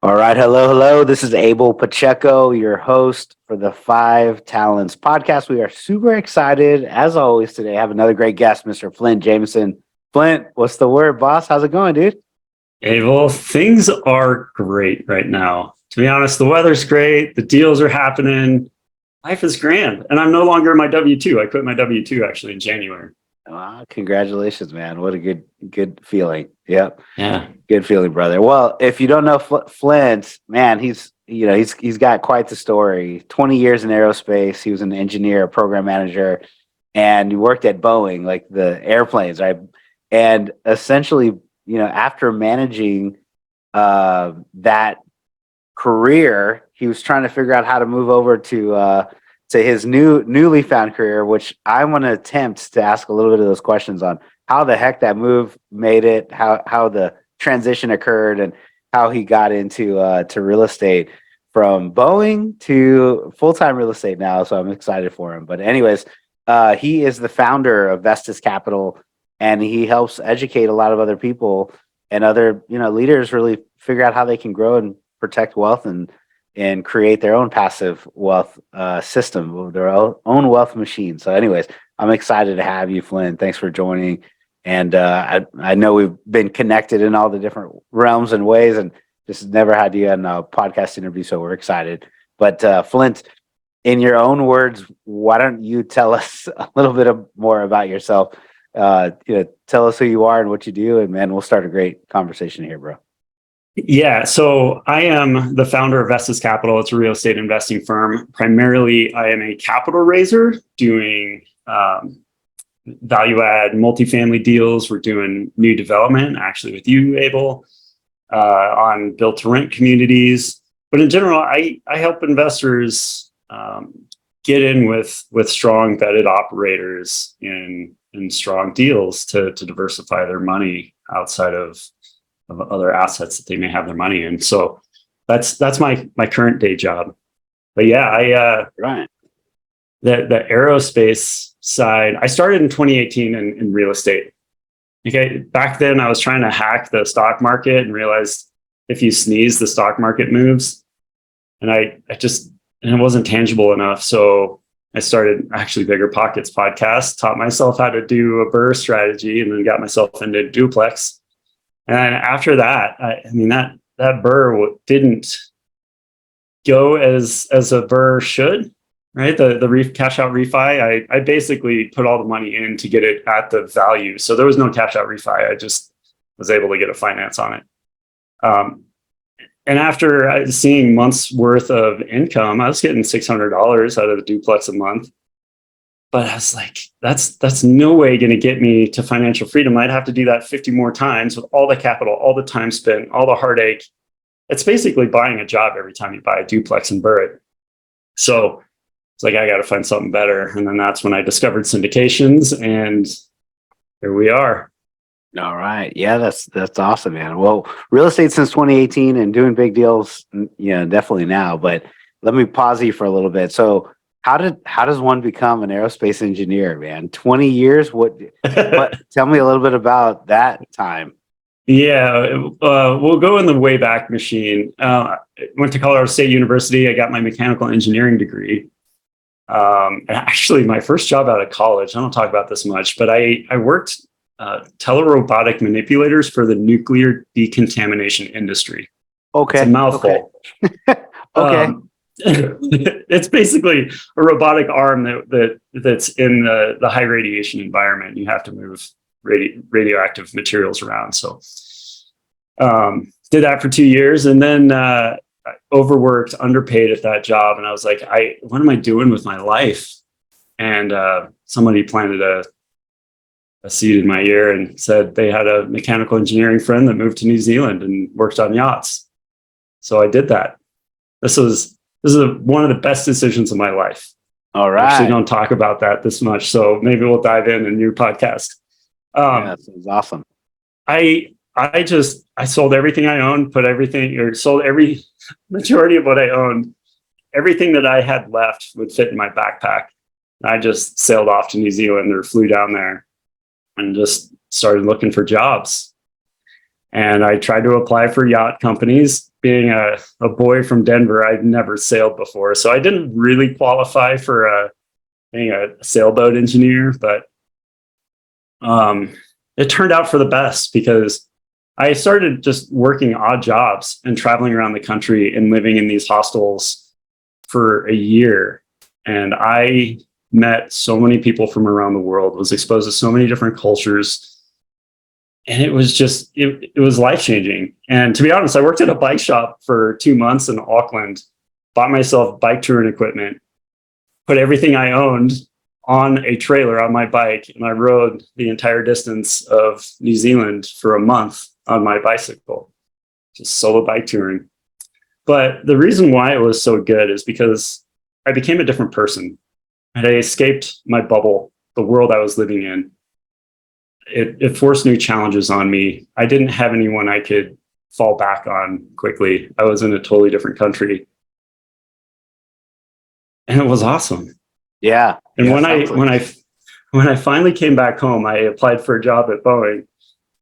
All right. Hello. Hello. This is Abel Pacheco, your host for the Five Talents podcast. We are super excited, as always, today. I have another great guest, Mr. Flint Jamison. Flint, what's the word, boss? How's it going, dude? Hey, well, things are great right now. To be honest, the weather's great. The deals are happening. Life is grand. And I'm no longer in my W-2. I quit my W-2 actually in January. Congratulations, man. What a good feeling. Yep. Yeah. Good feeling, brother. Well, if you don't know Flint, man, he's got quite the story. 20 years in aerospace. He was an engineer, a program manager, and he worked at Boeing, like the airplanes, right? And essentially, after managing that career, he was trying to figure out how to move over to his newly found career, which I want to attempt to ask a little bit of those questions on how the heck that move made it, how the transition occurred, and how he got into to real estate from Boeing to full-time real estate now. So I'm excited for him. But anyways, he is the founder of Vestus Capital, and he helps educate a lot of other people and other leaders really figure out how they can grow and protect wealth and create their own passive wealth system, their own wealth machine. So anyways, I'm excited to have you, Flynn. Thanks for joining. And I know we've been connected in all the different realms and ways, and just never had you on a podcast interview, so we're excited. But Flint, in your own words, why don't you tell us a little bit more about yourself? Tell us who you are and what you do, and man, we'll start a great conversation here, bro. Yeah, so I am the founder of Vestus Capital. It's a real estate investing firm. Primarily, I am a capital raiser doing value add multifamily deals. We're doing new development, actually with you, Abel, on built to rent communities. But in general, I help investors get in with strong vetted operators in strong deals to diversify their money outside of other assets that they may have their money in. So that's my current day job. But yeah, right. The aerospace side, I started in 2018 in real estate. Okay, back then I was trying to hack the stock market and realized if you sneeze, the stock market moves. And it wasn't tangible enough. So I started actually Bigger Pockets podcast, taught myself how to do a BRRRR strategy, and then got myself into duplex. And after that, that BRRRR didn't go as a BRRRR should, right? The cash out refi, I basically put all the money in to get it at the value. So there was no cash out refi. I just was able to get a finance on it. And after seeing months worth of income, I was getting $600 out of the duplex a month. But I was like, that's no way going to get me to financial freedom. I'd have to do that 50 more times with all the capital, all the time spent, all the heartache. It's basically buying a job every time you buy a duplex and BRRRR it. So it's like, I got to find something better. And then that's when I discovered syndications, and here we are. All right. Yeah, that's awesome, man. Well, real estate since 2018 and doing big deals, definitely now. But let me pause you for a little bit. So how does one become an aerospace engineer, man? 20 years? What tell me a little bit about that time. Yeah, we'll go in the way back machine. Went to Colorado State University. I got my mechanical engineering degree. And actually, my first job out of college, I don't talk about this much, but I worked telerobotic manipulators for the nuclear decontamination industry. Okay. It's a mouthful. Okay. It's basically a robotic arm that's in the high radiation environment. You have to move radioactive materials around. So did that for 2 years, and then overworked, underpaid at that job. And I was like, what am I doing with my life? And somebody planted a seed in my ear and said they had a mechanical engineering friend that moved to New Zealand and worked on yachts. So I did that. This is one of the best decisions of my life. All right. I actually don't talk about that this much, so maybe we'll dive in a new podcast. That sounds awesome. I sold everything I owned, sold every majority of what I owned. Everything that I had left would fit in my backpack. I just sailed off to New Zealand or flew down there and just started looking for jobs. And I tried to apply for yacht companies. being a boy from Denver, I'd never sailed before. So I didn't really qualify for being a sailboat engineer, but it turned out for the best because I started just working odd jobs and traveling around the country and living in these hostels for a year. And I met so many people from around the world, was exposed to so many different cultures. And it was just, it was life-changing. And to be honest, I worked at a bike shop for 2 months in Auckland, bought myself bike touring equipment, put everything I owned on a trailer on my bike, and I rode the entire distance of New Zealand for a month on my bicycle, just solo bike touring. But the reason why it was so good is because I became a different person. And I escaped my bubble, the world I was living in. It forced new challenges on me. I didn't have anyone I could fall back on quickly. I was in a totally different country. And it was awesome. Yeah. And Yeah, when I finally came back home, I applied for a job at Boeing.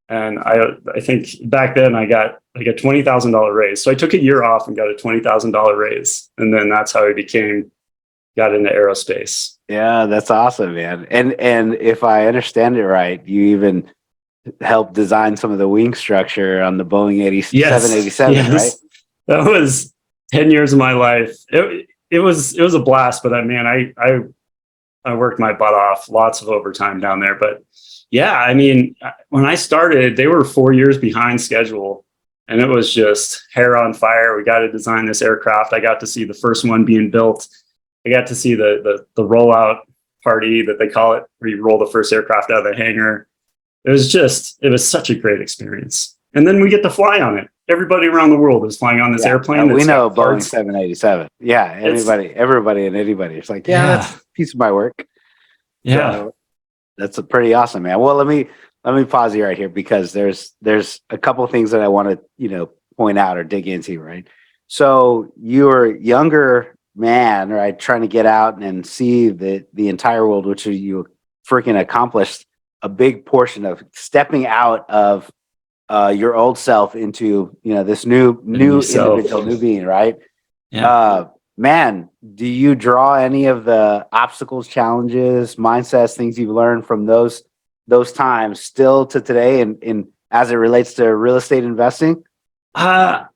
And I think back then I got like a $20,000 raise. So I took a year off and got a $20,000 raise. And then that's how I got into aerospace. yeah, that's awesome, man. And if I understand it right, you even helped design some of the wing structure on the Boeing Yes. 787, right? That was 10 years of my life. It was a blast, but I worked my butt off, lots of overtime down there. But yeah, I mean, when I started, they were 4 years behind schedule, and it was just hair on fire. We got to design this aircraft. I got to see the first one being built. I got to see the rollout party that they call it, where you roll the first aircraft out of the hangar. It was such a great experience. And then we get to fly on it. Everybody around the world is flying on this airplane. We know Boeing 787. Yeah, everybody and anybody. It's like, that's a piece of my work. Yeah. So that's a pretty awesome, man. Well, let me pause you right here because there's a couple of things that I want to, point out or dig into, right? So you're a younger man, right, trying to get out and see the entire world, which you freaking accomplished a big portion of stepping out of your old self into this new individual, new being, right? Yeah. Man, do you draw any of the obstacles, challenges, mindsets, things you've learned from those times still to today, and as it relates to real estate investing? I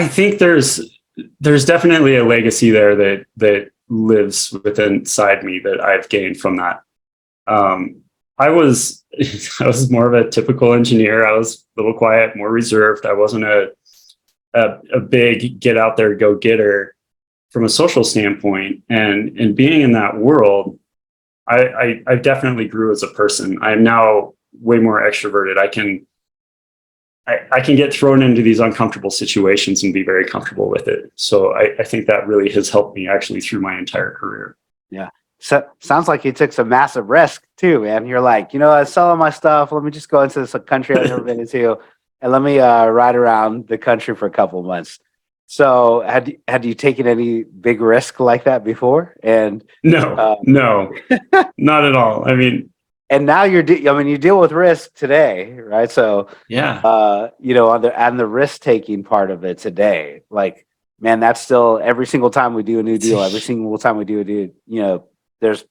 think there's definitely a legacy there that lives within inside me that I've gained from that. I was more of a typical engineer. I was a little quiet, more reserved. I wasn't a big get out there, go getter from a social standpoint. And being in that world, I definitely grew as a person. I'm now way more extroverted. I can get thrown into these uncomfortable situations and be very comfortable with it. So I think that really has helped me actually through my entire career. Yeah. So sounds like you took some massive risk too, man. You're like, I sell all my stuff. Let me just go into this country I've never been into, and let me ride around the country for a couple of months. So had you taken any big risk like that before? And no, not at all. I mean, and now you deal with risk today, right? So yeah, on the risk taking part of it today, like, man, that's still every single time we do a new deal, every single time we do a deal, there's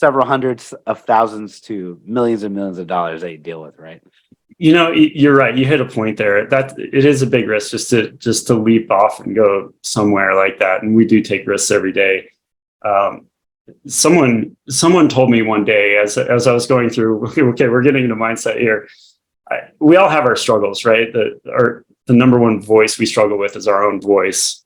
several hundreds of thousands to millions and millions of dollars that you deal with, right? You're right. You hit a point there. That it is a big risk just to leap off and go somewhere like that. And we do take risks every day. Someone told me one day as I was going through, okay, we're getting into mindset here. We all have our struggles, right? The number one voice we struggle with is our own voice.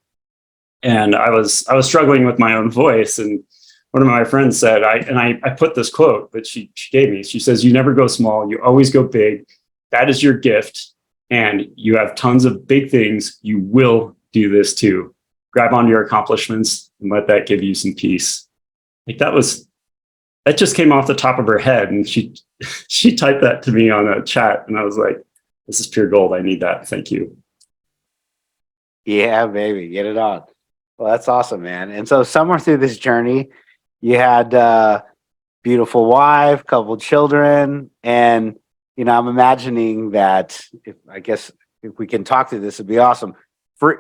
And I was struggling with my own voice, and one of my friends said, I put this quote that she gave me. She says, "You never go small, you always go big. That is your gift. And you have tons of big things. You will do this too. Grab onto your accomplishments and let that give you some peace." Like that just came off the top of her head. And she typed that to me on a chat. And I was like, this is pure gold. I need that. Thank you. Yeah, baby, get it on. Well, that's awesome, man. And so somewhere through this journey, you had a beautiful wife, couple children, and I'm imagining that if we can talk to this, it'd be awesome.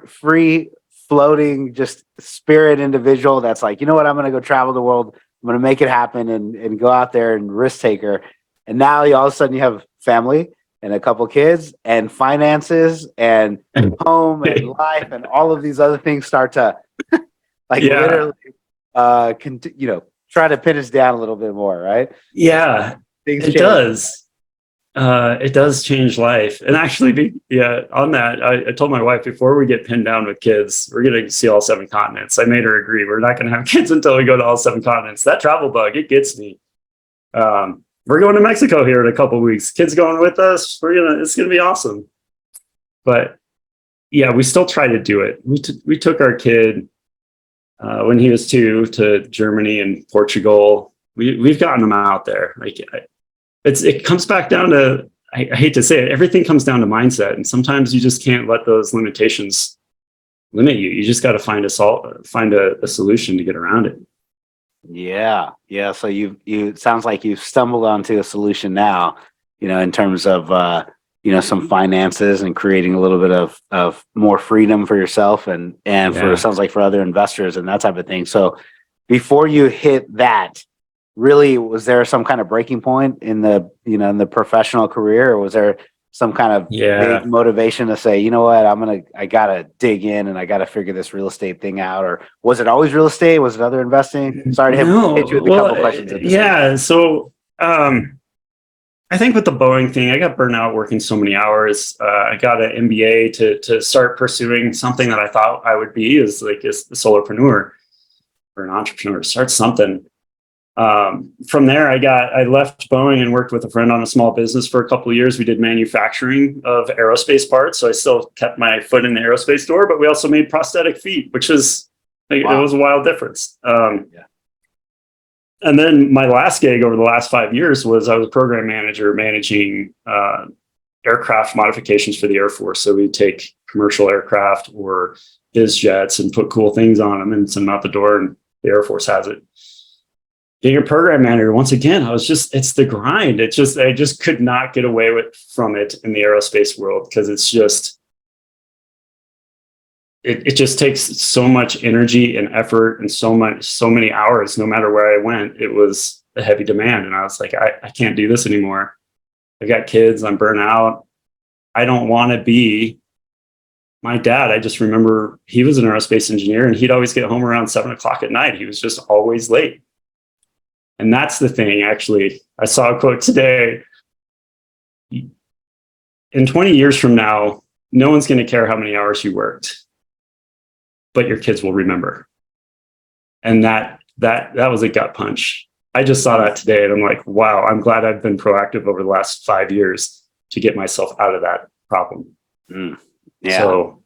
Free floating, just spirit individual that's like, you know what, I'm going to go travel the world. I'm going to make it happen and go out there and risk taker. And now all of a sudden you have family and a couple kids and finances and home and life and all of these other things start to literally, try to pin us down a little bit more, right? Yeah, Things it change. does. It does change life. And actually, on that, I told my wife before we get pinned down with kids, we're going to see all 7 continents. I made her agree. We're not going to have kids until we go to all 7 continents. That travel bug, it gets me. We're going to Mexico here in a couple of weeks. Kids going with us. It's going to be awesome. But yeah, we still try to do it. We took our kid when he was 2 to Germany and Portugal. We've gotten them out there. It comes back down to, I hate to say it, everything comes down to mindset. And sometimes you just can't let those limitations limit you. You just got to find a solution to get around it. Yeah. So it sounds like you've stumbled onto a solution now, in terms of, some finances and creating a little bit of more freedom for yourself and for, it sounds like, for other investors and that type of thing. So before you hit that, really, was there some kind of breaking point in the professional career, or was there some kind of big motivation to say, you know what, I gotta dig in and I gotta figure this real estate thing out? Or was it always real estate? Was it other investing? Sorry to hit you with a couple questions. So I think with the Boeing thing, I got burnt out working so many hours. I got an MBA to start pursuing something that I thought I would be as a solopreneur or an entrepreneur, start something. From there, I left Boeing and worked with a friend on a small business for a couple of years. We did manufacturing of aerospace parts. So I still kept my foot in the aerospace door, but we also made prosthetic feet, which was, it was a wild difference. And then my last gig over the last 5 years was I was a program manager managing aircraft modifications for the Air Force. So we take commercial aircraft or biz jets and put cool things on them and send them out the door, and the Air Force has it. Being a program manager, once again, it's the grind. I just could not get away from it in the aerospace world, because it's just, it just takes so much energy and effort and so many hours. No matter where I went, it was a heavy demand. And I was like, I can't do this anymore. I got kids, I'm burnt out. I don't want to be my dad. I just remember he was an aerospace engineer and he'd always get home around 7:00 at night. He was just always late. And that's the thing, actually. I saw a quote today. In 20 years from now, no one's going to care how many hours you worked, but your kids will remember. And that was a gut punch. I just saw that today and I'm like, wow, I'm glad I've been proactive over the last 5 years to get myself out of that problem. Yeah. So,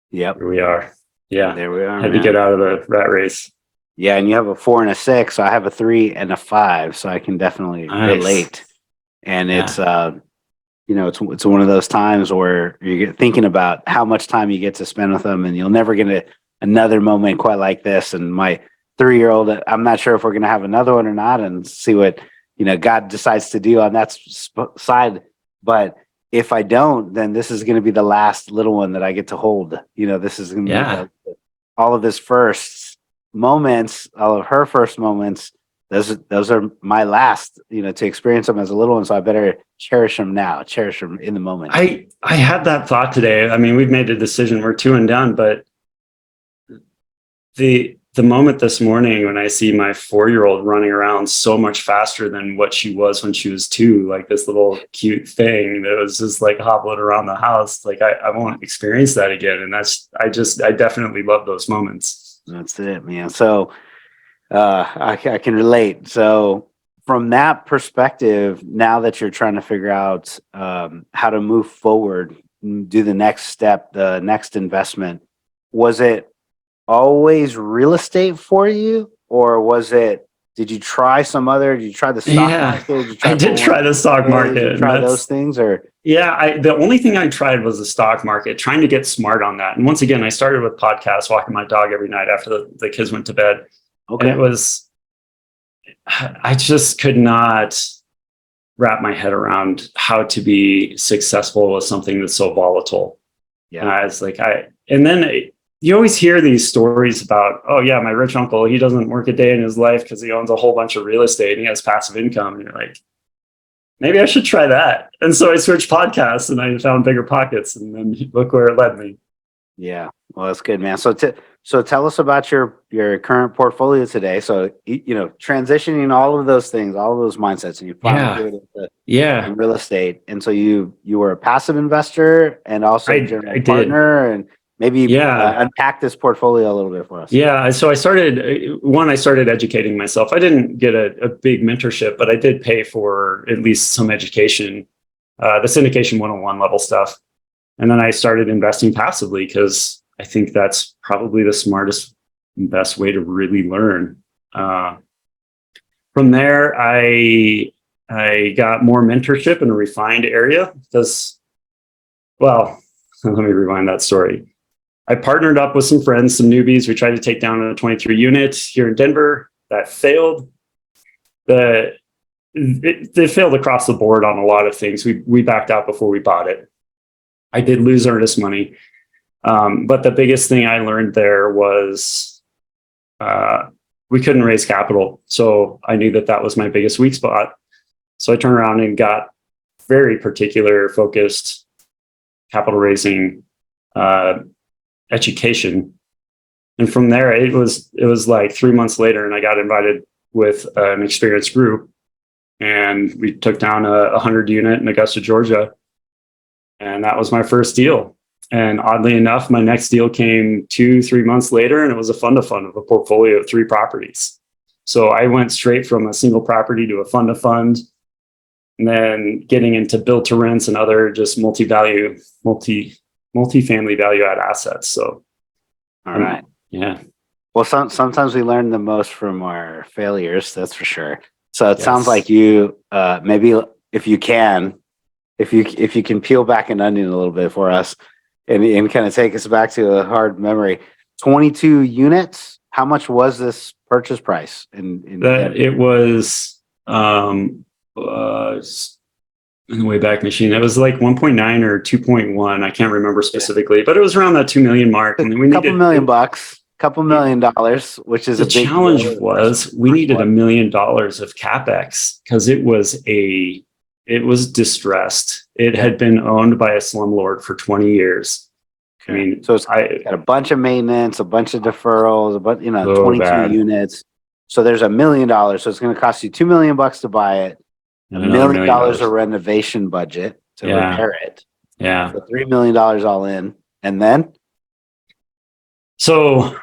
yep. Here we are. Yeah. There we are. Had to get out of the rat race. Yeah, and you have a 4 and a 6, so I have a 3 and a 5, so I can definitely relate. And it's it's one of those times where you get thinking about how much time you get to spend with them, and you'll never get another moment quite like this. And my 3-year-old, I'm not sure if we're going to have another one or not, and see what God decides to do on that side. But if I don't, then this is going to be the last little one that I get to hold. This is going to be all of his firsts. All of her first moments, those are my last, to experience them as a little one. So I better cherish them now, cherish them in the moment. I had that thought today. I mean, we've made a decision, we're 2 and done, but the moment this morning when I see my 4-year-old running around so much faster than what she was when she was 2, like this little cute thing that was just like hobbling around the house, like I won't experience that again. And I definitely love those moments. That's it, man. So I can relate. So from that perspective, now that you're trying to figure out how to move forward, do the next step, the next investment, was it always real estate for you, or did you try did you try the stock market? I did try the stock market. Did you try those things, or? Yeah, the only thing I tried was the stock market, trying to get smart on that. And once again, I started with podcasts, walking my dog every night after the kids went to bed. Okay. And I just could not wrap my head around how to be successful with something that's so volatile. Yeah. And I was like, you always hear these stories about, oh yeah, my rich uncle, he doesn't work a day in his life because he owns a whole bunch of real estate and he has passive income. And you're like, maybe I should try that. And so I switched podcasts and I found Bigger Pockets, and then look where it led me. Yeah. Well, that's good, man. So tell us about your current portfolio today. So, transitioning all of those things, all of those mindsets, and you finally do it in real estate. And so you were a passive investor and also a general partner, and maybe unpack this portfolio a little bit for us. Yeah. So I started educating myself. I didn't get a big mentorship, but I did pay for at least some education, the syndication 101 level stuff. And then I started investing passively because I think that's probably the smartest and best way to really learn. From there, I got more mentorship in a refined area because, well, let me rewind that story. I partnered up with some friends, some newbies. We tried to take down a 23 unit here in Denver. That failed. They failed across the board on a lot of things. We backed out before we bought it. I did lose earnest money. But the biggest thing I learned there was we couldn't raise capital. So I knew that was my biggest weak spot. So I turned around and got very particular focused capital raising education. And from there, it was like 3 months later, and I got invited with an experienced group, and we took down a 100 unit in Augusta, Georgia. And that was my first deal. And oddly enough, my next deal came 2-3 months later, and it was a fund of a portfolio of 3 properties. So I went straight from a single property to a fund of fund, and then getting into build to rents and other just multifamily value add assets. So, all right. Yeah. Well, sometimes we learn the most from our failures. That's for sure. So it sounds like you, maybe if you can peel back an onion a little bit for us and kind of take us back to a hard memory. 22 units. How much was this purchase price? It was in the Wayback Machine. It was like 1.9 or 2.1. I can't remember specifically, but it was around that 2 million mark. And we couple $1 million, couple $1 million, which is the big challenge. We needed $1 million of CapEx because it was distressed. It had been owned by a slumlord for 20 years. Okay. I mean, so it's got a bunch of maintenance, a bunch of deferrals, but 22 units. So there's $1 million. So it's going to cost you $2 million to buy it, $1 million of renovation budget to repair it. Yeah. So $3 million all in. And then? So,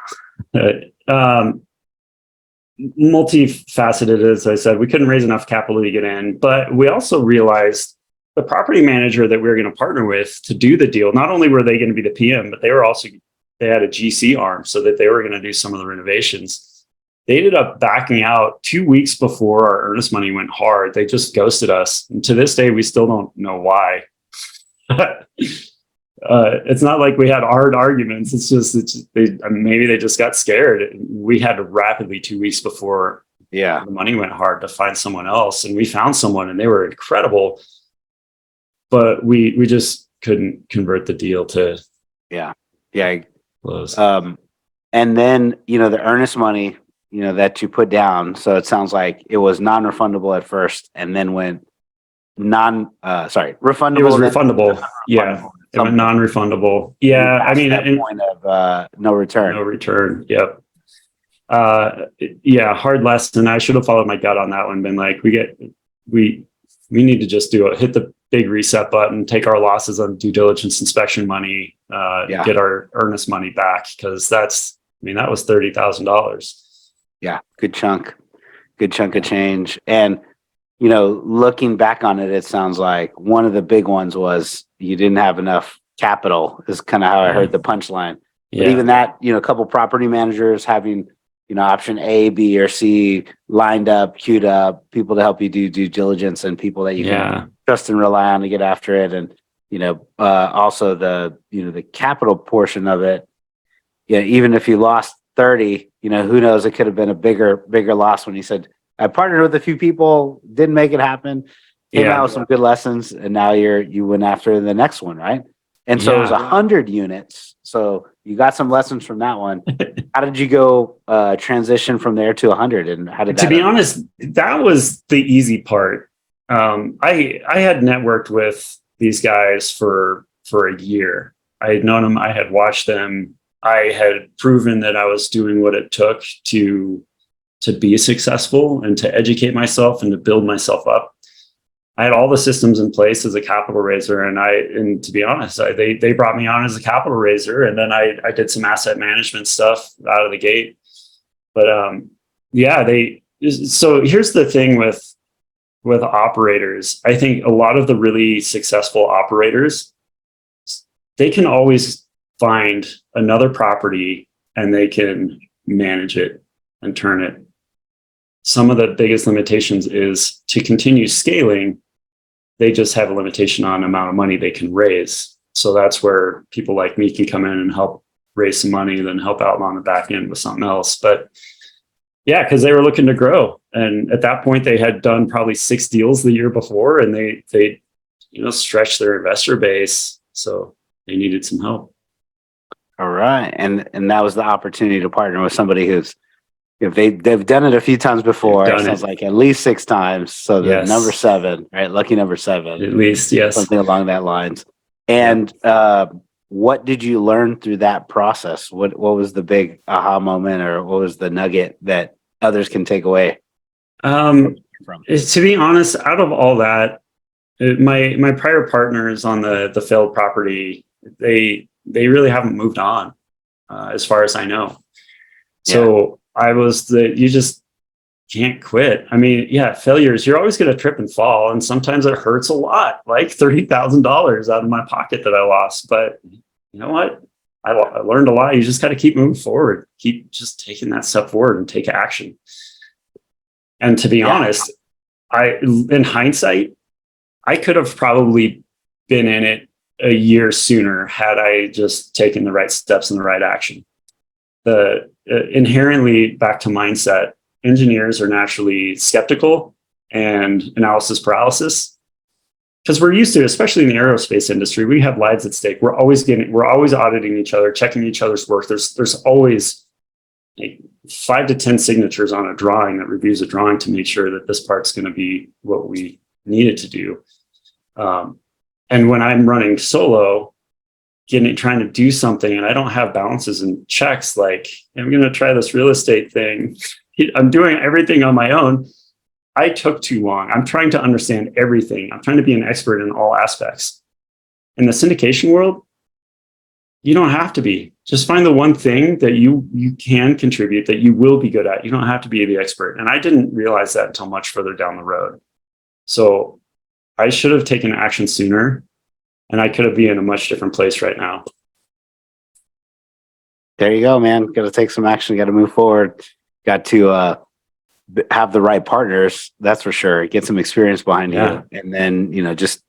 multifaceted, as I said, we couldn't raise enough capital to get in, but we also realized the property manager that we were going to partner with to do the deal, not only were they going to be the PM, but they had a GC arm so that they were going to do some of the renovations. They ended up backing out 2 weeks before our earnest money went hard. They just ghosted us. And to this day, we still don't know why. It's not like we had hard arguments. Maybe they just got scared. We had to rapidly 2 weeks before the money went hard to find someone else. And we found someone and they were incredible, but we just couldn't convert the deal to close. And then, the earnest money, that you put down. So it sounds like it was non-refundable at first and then went refundable. It was refundable. Yeah. It went non-refundable. Yeah. I mean, point of no return. No return. Yep. Hard lesson. I should have followed my gut on that one. Been like, we need to just hit the big reset button, take our losses on due diligence inspection money, get our earnest money back. Cause that was $30,000. Yeah. Good chunk of change. And, looking back on it, it sounds like one of the big ones was you didn't have enough capital is kind of how I heard the punchline. Yeah. But even that, a couple property managers having, option A, B, or C lined up, queued up, people to help you do due diligence and people that you can trust and rely on to get after it. And, also the capital portion of it. Yeah. Even if you lost 30, who knows, it could have been a bigger loss when you said, I partnered with a few people, didn't make it happen. came out Yeah. with some good lessons, and now you went after the next one, right? And so it was Yeah. 100 units. So you got some lessons from that one. How did you go transition from there to 100, and how did To that be honest, that was the easy part. I had networked with these guys for a year. I had known them. I had watched them. I had proven that I was doing what it took to be successful and to educate myself and to build myself up. I had all the systems in place as a capital raiser, and to be honest, they brought me on as a capital raiser, and then I did some asset management stuff out of the gate. But yeah, so here's the thing with operators. I think a lot of the really successful operators, they can always find another property and they can manage it and turn it. Some of the biggest limitations is to continue scaling. They just have a limitation on amount of money they can raise. So that's where people like me can come in and help raise some money, then help out on the back end with something else. But yeah, because they were looking to grow. And at that point, they had done probably 6 deals the year before, and they stretched their investor base. So they needed some help. All right. And that was the opportunity to partner with somebody who's, if they've done it a few times before. It sounds like at least 6 times. So the number 7, right? Lucky number 7. At least, yes. Something along that lines. And what did you learn through that process? What was the big aha moment, or what was the nugget that others can take away from? To be honest, out of all that, my prior partners on the failed property, they really haven't moved on, as far as I know. So you just can't quit. I mean, failures, you're always going to trip and fall. And sometimes it hurts a lot, like $30,000 out of my pocket that I lost. But you know what? I learned a lot. You just got to keep moving forward, keep just taking that step forward and take action. And to be honest, in hindsight, I could have probably been in it a year sooner had I just taken the right steps and the right action. Inherently, back to mindset, engineers are naturally skeptical and analysis paralysis, because we're used to, especially in the aerospace industry, we have lives at stake. We're always auditing each other, checking each other's work. There's always like 5 to 10 signatures on a drawing that reviews a drawing to make sure that this part's going to be what we need it to do. And when I'm running solo, trying to do something, and I don't have balances and checks, like I'm going to try this real estate thing. I'm doing everything on my own. I took too long. I'm trying to understand everything. I'm trying to be an expert in all aspects. In the syndication world, you don't have to be. Just find the one thing that you can contribute, that you will be good at. You don't have to be the expert. And I didn't realize that until much further down the road. So I should have taken action sooner, and I could have been in a much different place right now. There you go, man. Got to take some action. Got to move forward. Got to have the right partners. That's for sure. Get some experience behind you, and then just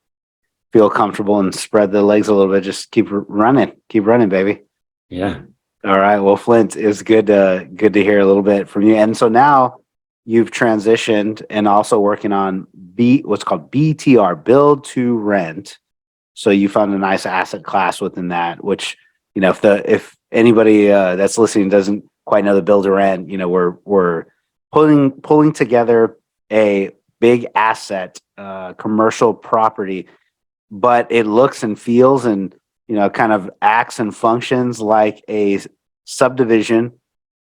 feel comfortable and spread the legs a little bit. Just keep running, baby. Yeah. All right. Well, Flint, it's good to hear a little bit from you. And so now you've transitioned and also working on what's called BTR, build to rent. So you found a nice asset class within that, which, if anybody that's listening doesn't quite know the build to rent, we're pulling together a big asset, commercial property, but it looks and feels and, kind of acts and functions like a subdivision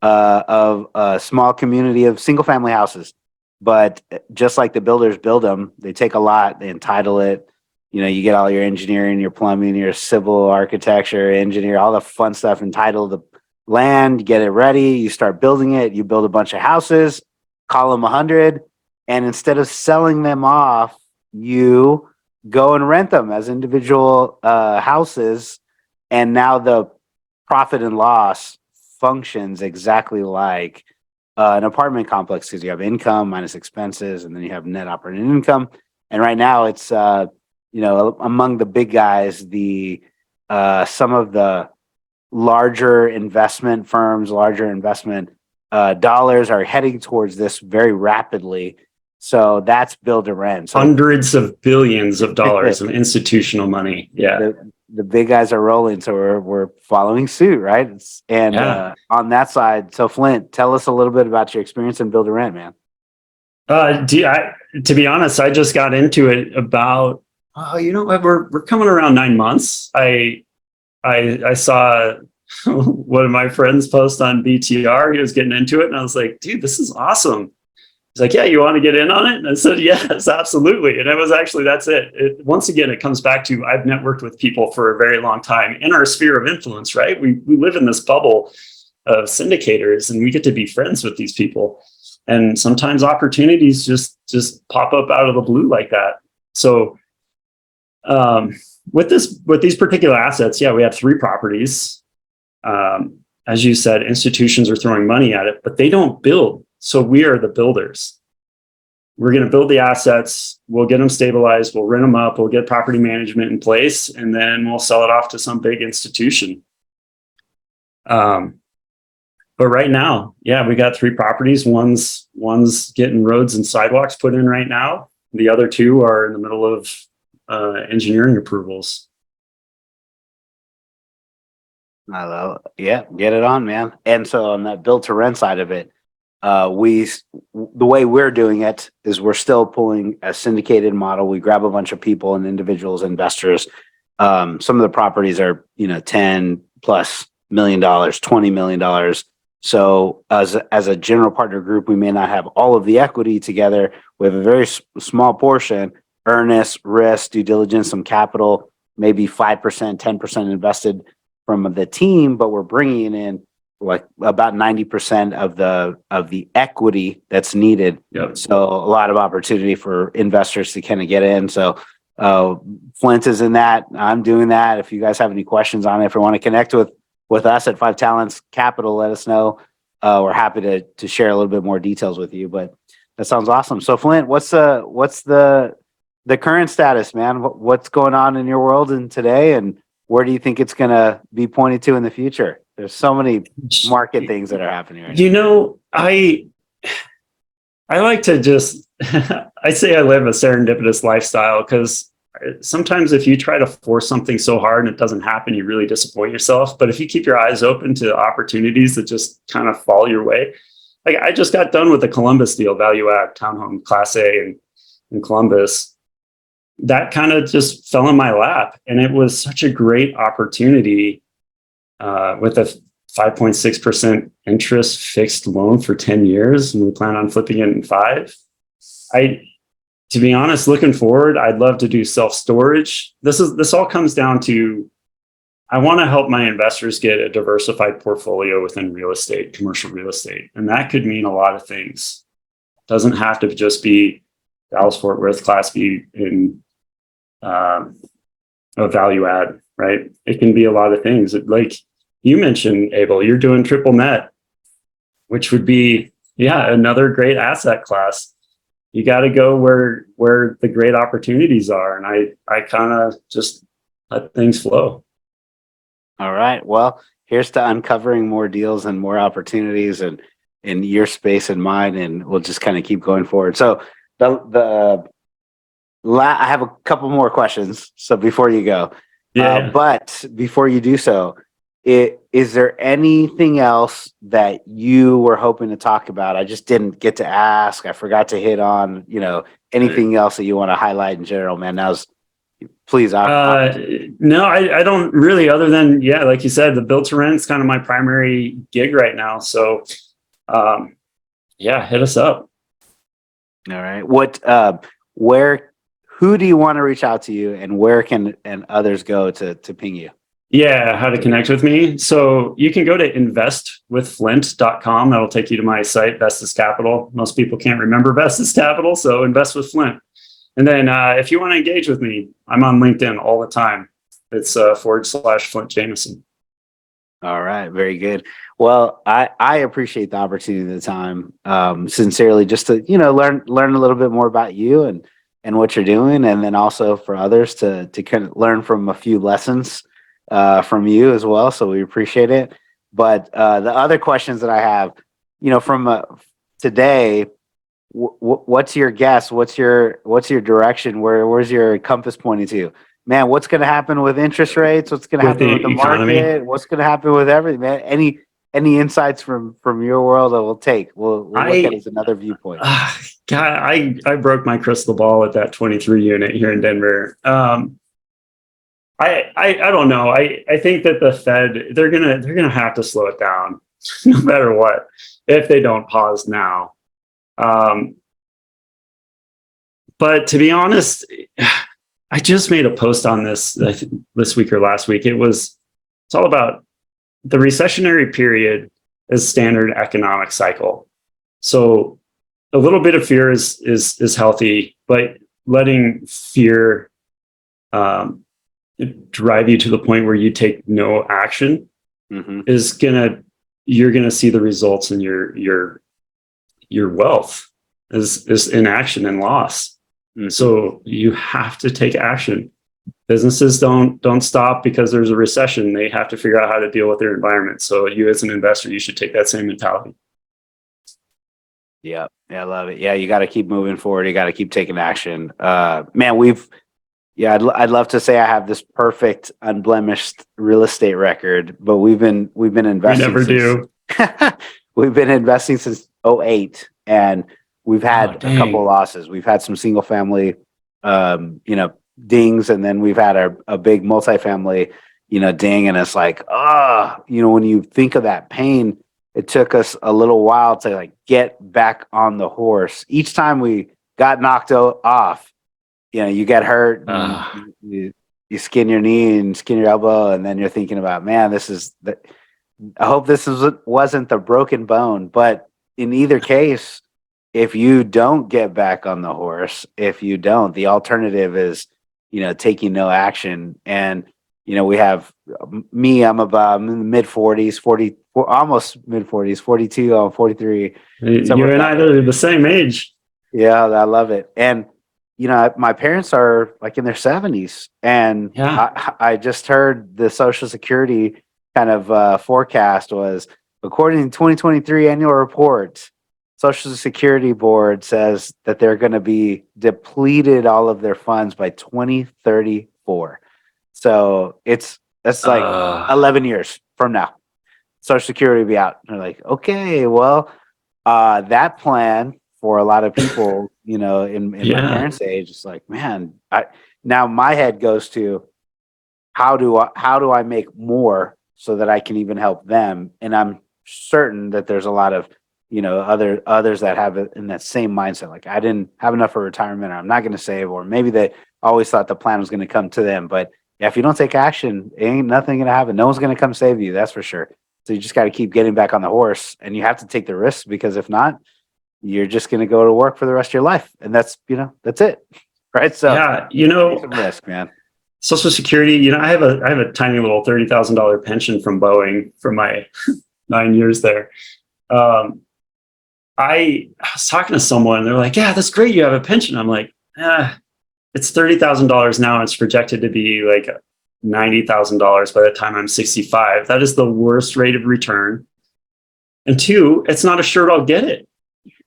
of a small community of single family houses. But just like the builders build them, they take a lot, they entitle it. You get all your engineering, your plumbing, your civil architecture, engineer, all the fun stuff, entitle the land, get it ready. You start building it. You build a bunch of houses, call them 100. And instead of selling them off, you go and rent them as individual houses. And now the profit and loss functions exactly like an apartment complex, because you have income minus expenses, and then you have net operating income. And right now it's, among the big guys, some of the larger investment firms, larger investment dollars are heading towards this very rapidly. So that's build to rent. So Hundreds of billions of dollars of institutional money. Yeah. the big guys are rolling, so we're following suit, right? On that side, so Flint, tell us a little bit about your experience in build to rent, man. To be honest, I just got into it about, you know what, we're coming around 9 months. I saw one of my friends post on BTR. He was getting into it, and I was like, dude, this is awesome. He's like, yeah, you want to get in on it? And I said, yes, absolutely. And it was actually, that's it. Once again, it comes back to, I've networked with people for a very long time in our sphere of influence, right? We live in this bubble of syndicators, and we get to be friends with these people. And sometimes opportunities just pop up out of the blue like that. So with these particular assets, yeah, we have 3 properties. As you said, institutions are throwing money at it, but they don't build. So we are the builders. We're going to build the assets. We'll get them stabilized. We'll rent them up. We'll get property management in place, and then we'll sell it off to some big institution. But right now, yeah, we got 3 properties. One's getting roads and sidewalks put in right now. The other 2 are in the middle of engineering approvals. I love it. Yeah, get it on, man. And so on that build to rent side of it, the way we're doing it is we're still pulling a syndicated model. We grab a bunch of people and individuals, investors. Some of the properties are, $10+ million, $20 million. So as a general partner group, we may not have all of the equity together. We have a very small portion, earnest, risk, due diligence, some capital, maybe 5%, 10% invested from the team, but we're bringing in like about 90% of the equity that's needed. Yep. So a lot of opportunity for investors to kind of get in. So Flint is in that. I'm doing that. If you guys have any questions on it, if you want to connect with us at 5 Talents Capital, let us know. We're happy to share a little bit more details with you. But that sounds awesome. So Flint, what's the current status, man? What's going on in your world and today, and where do you think it's going to be pointed to in the future? There's so many market things that are happening right now. I like to just, I say I live a serendipitous lifestyle, because sometimes if you try to force something so hard and it doesn't happen, you really disappoint yourself. But if you keep your eyes open to opportunities that just kind of fall your way, like I just got done with the Columbus deal, value add townhome Class A in Columbus. That kind of just fell in my lap, and it was such a great opportunity with a 5.6% interest fixed loan for 10 years, and we plan on flipping it in 5. To be honest, looking forward, I'd love to do self-storage. This all comes down to, I want to help my investors get a diversified portfolio within real estate, commercial real estate. And that could mean a lot of things. It doesn't have to just be Dallas Fort Worth Class B in a value add, right? It can be a lot of things. Like you mentioned, Abel, you're doing triple net, which would be, another great asset class. You got to go where the great opportunities are. And I kind of just let things flow. All right. Well, here's to uncovering more deals and more opportunities and in your space and mine, and we'll just kind of keep going forward. So I have a couple more questions. So before you go, but before you do so, is there anything else that you were hoping to talk about? I just didn't get to ask. I forgot to hit on, anything else that you want to highlight in general, man. Please. No, I don't really, other than, like you said, the build to rent is kind of my primary gig right now. So, hit us up. All right. Who do you want to reach out to you, and where can others go to ping you? Yeah, how to connect with me. So you can go to investwithflint.com. That'll take you to my site, Vestus Capital. Most people can't remember Vestus Capital, so invest with Flint. And then if you want to engage with me, I'm on LinkedIn all the time. It's /Flint Jamison. All right, very good. Well, I appreciate the opportunity and the time, sincerely, just to learn a little bit more about you and what you're doing, and then also for others to kind of learn from a few lessons from you as well. So we appreciate it. But the other questions that I have, from today, what's your guess? What's your direction? Where's your compass pointing to? Man, what's going to happen with interest rates? What's going to With happen with the the economy. market? What's going to happen with everything, man? Any insights from your world that we'll take? We'll look at it as another viewpoint. God, I broke my crystal ball at that 23 unit here in Denver. I don't know. I think that the Fed, they're gonna have to slow it down no matter what, if they don't pause now. But to be honest, I just made a post on this, I think, this week or last week. It's all about the recessionary period is standard economic cycle. So a little bit of fear is healthy, but letting fear drive you to the point where you take no action you're gonna see the results in your wealth is inaction and loss. So you have to take action. Businesses don't stop because there's a recession. They have to figure out how to deal with their environment. So you, as an investor, you should take that same mentality. Yeah, I love it. Yeah, you got to keep moving forward. You got to keep taking action. Man, I'd love to say I have this perfect, unblemished real estate record, but we've been investing. We never do. We've been investing since '08, and we've had a couple of losses. We've had some single family, dings, and then we've had a big multifamily, ding, and it's like, when you think of that pain, it took us a little while to like get back on the horse. Each time we got knocked off, you get hurt, and you skin your knee and skin your elbow, and then you're thinking about, man, I hope this wasn't the broken bone. But in either case, if you don't get back on the horse, the alternative is, taking no action. And, we have me, I'm in the mid 40s, almost mid 40s, 42, I'm 43. You and I are the same age. Yeah, I love it. And, my parents are like in their 70s, and I just heard the Social Security kind of forecast was, according to 2023 annual report, Social Security Board says that they're going to be depleted all of their funds by 2034. So that's like 11 years from now. Social Security will be out. And they're like, okay, well, that plan for a lot of people, in my parents' age, it's like, man, now my head goes to how do I make more so that I can even help them? And I'm certain that there's a lot of others that have it in that same mindset. Like, I didn't have enough for retirement, or I'm not going to save, or maybe they always thought the plan was going to come to them. But yeah, if you don't take action, ain't nothing going to happen. No one's going to come save you. That's for sure. So you just got to keep getting back on the horse, and you have to take the risks, because if not, you're just going to go to work for the rest of your life. And that's it. Right. So take some risk, man. Social Security, I have a tiny little $30,000 pension from Boeing for my 9 years there. I was talking to someone, and they're like, yeah, that's great, you have a pension. I'm like, it's $30,000 now. It's projected to be like $90,000 by the time I'm 65. That is the worst rate of return. And two, it's not assured I'll get it.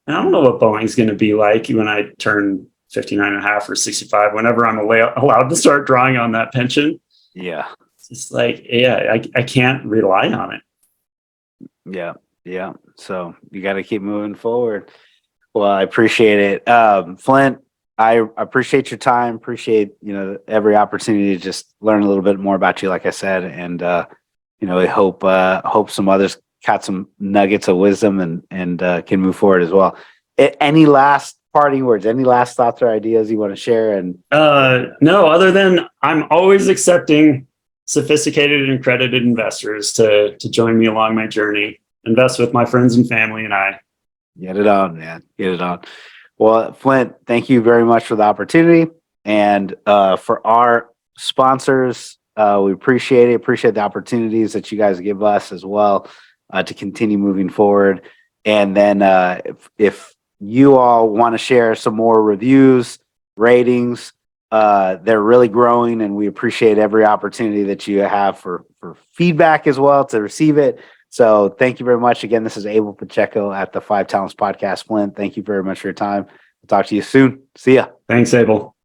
And I don't know what Boeing's going to be like when I turn 59 and a half or 65, whenever I'm allowed to start drawing on that pension. Yeah. It's like, I can't rely on it. Yeah. So you got to keep moving forward. Well, I appreciate it. Flint, I appreciate your time. Appreciate, every opportunity to just learn a little bit more about you, like I said. And, I hope some others got some nuggets of wisdom and can move forward as well. Any last parting words, any last thoughts or ideas you want to share? And no, other than I'm always accepting sophisticated and accredited investors to join me along my journey, invest with my friends and family, and I. Get it on, man. Get it on. Well, Flint, thank you very much for the opportunity. And for our sponsors, we appreciate it. Appreciate the opportunities that you guys give us as well to continue moving forward. And then if you all want to share some more reviews, ratings, they're really growing, and we appreciate every opportunity that you have for feedback as well, to receive it. So thank you very much. Again, this is Abel Pacheco at the Five Talents Podcast. Flint, thank you very much for your time. I'll talk to you soon. See ya. Thanks, Abel.